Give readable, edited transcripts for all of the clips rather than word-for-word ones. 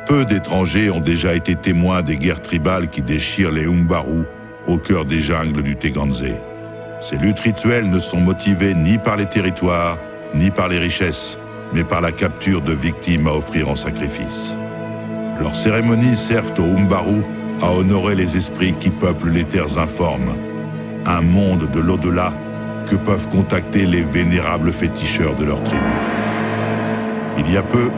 Peu d'étrangers ont déjà été témoins des guerres tribales qui déchirent les Umbaru au cœur des jungles du Teganze. Ces luttes rituelles ne sont motivées ni par les territoires, ni par les richesses, mais par la capture de victimes à offrir en sacrifice. Leurs cérémonies servent aux Umbaru à honorer les esprits qui peuplent les terres informes, un monde de l'au-delà que peuvent contacter les vénérables féticheurs de leur tribu. Il y a peu,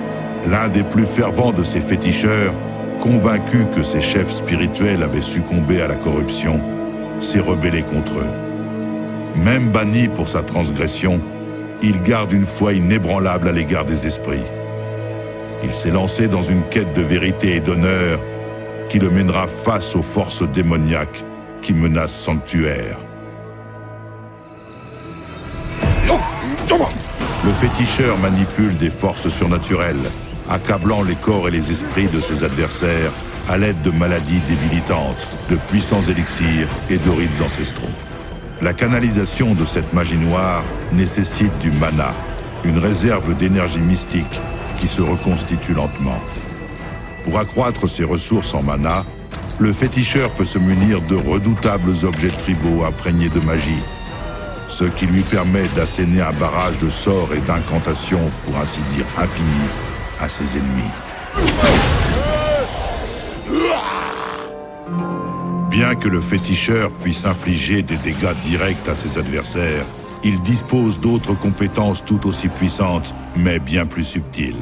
l'un des plus fervents de ces féticheurs, convaincu que ses chefs spirituels avaient succombé à la corruption, s'est rebellé contre eux. Même banni pour sa transgression, il garde une foi inébranlable à l'égard des esprits. Il s'est lancé dans une quête de vérité et d'honneur qui le mènera face aux forces démoniaques qui menacent Sanctuaire. Le féticheur manipule des forces surnaturelles, accablant les corps et les esprits de ses adversaires à l'aide de maladies débilitantes, de puissants élixirs et de rites ancestraux. La canalisation de cette magie noire nécessite du mana, une réserve d'énergie mystique qui se reconstitue lentement. Pour accroître ses ressources en mana, le féticheur peut se munir de redoutables objets tribaux imprégnés de magie, ce qui lui permet d'asséner un barrage de sorts et d'incantations, pour ainsi dire infinis, à ses ennemis. Bien que le féticheur puisse infliger des dégâts directs à ses adversaires, il dispose d'autres compétences tout aussi puissantes, mais bien plus subtiles.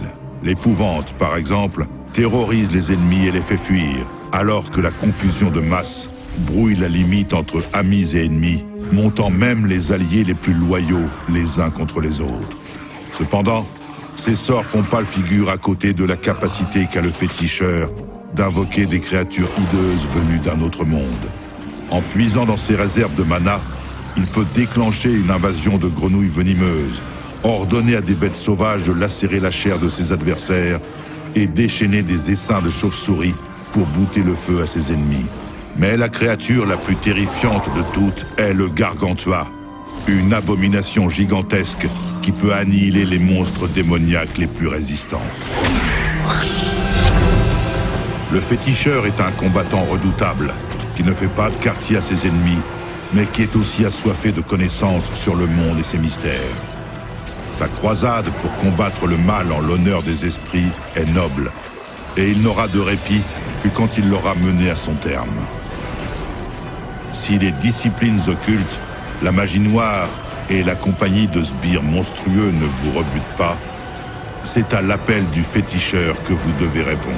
L'épouvante, par exemple, terrorise les ennemis et les fait fuir, alors que la confusion de masse brouille la limite entre amis et ennemis, montant même les alliés les plus loyaux les uns contre les autres. Cependant, ces sorts font pâle figure à côté de la capacité qu'a le féticheur d'invoquer des créatures hideuses venues d'un autre monde. En puisant dans ses réserves de mana, il peut déclencher une invasion de grenouilles venimeuses, ordonner à des bêtes sauvages de lacérer la chair de ses adversaires et déchaîner des essaims de chauve-souris pour bouter le feu à ses ennemis. Mais la créature la plus terrifiante de toutes est le Gargantua, une abomination gigantesque qui peut annihiler les monstres démoniaques les plus résistants. Le féticheur est un combattant redoutable, qui ne fait pas de quartier à ses ennemis, mais qui est aussi assoiffé de connaissances sur le monde et ses mystères. Sa croisade pour combattre le mal en l'honneur des esprits est noble, et il n'aura de répit que quand il l'aura mené à son terme. Si les disciplines occultes, la magie noire et la compagnie de sbires monstrueux ne vous rebutent pas, c'est à l'appel du féticheur que vous devez répondre.